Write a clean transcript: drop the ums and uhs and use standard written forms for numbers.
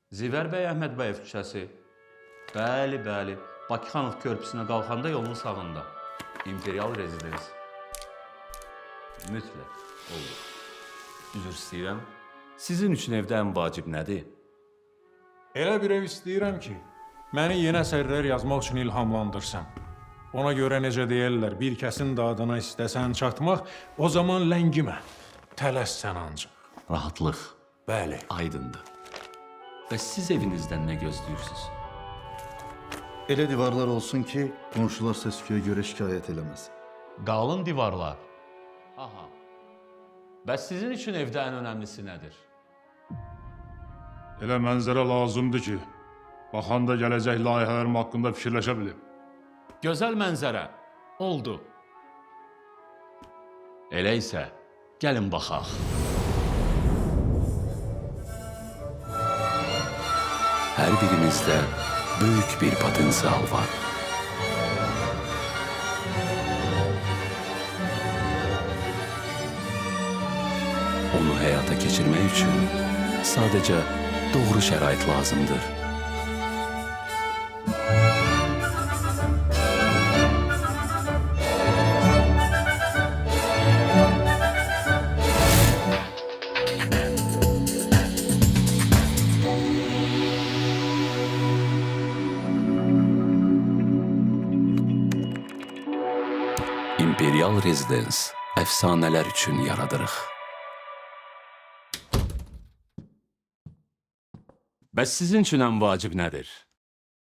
Zivər bəy Əhmədbəyev küçəsi. Bəli, bəli. Bakıxanov körpüsünə qalxanda yolun sağında. İmperial rezidens. Mütləq. Oldu. Üzr istəyirəm. Sizin üçün evdə ən vacib nədir? Elə bir ev istəyirəm ki, məni yeni əsərlər yazmaq üçün ilhamlandırsın. Ona görə necə deyirlər, bir kəsin dadına istəsən çatmaq, o zaman ləngimə, tələssən ancaq. Rahatlıq. Bəli. Aydındır. Və siz evinizdən nə gözləyirsiniz? Elə divarlar olsun ki, qonşular səs-küyə görə şikayət eləməz. Qalın divarlar. Aha. Bəs sizin üçün evdə ən önəmlisi nədir? Elə mənzərə lazımdır ki, baxanda gələcək layihələrim haqqında fikirləşə bilim. Gözəl mənzərə. Oldu. Elə isə, gəlin baxaq. Hər birimizdə böyük bir potensial var. Onu həyata keçirmək üçün sadəcə doğru şərait lazımdır. İmperial Rezidens əfsanələr üçün yaradırıq. Bəs sizin üçün ən vacib nədir?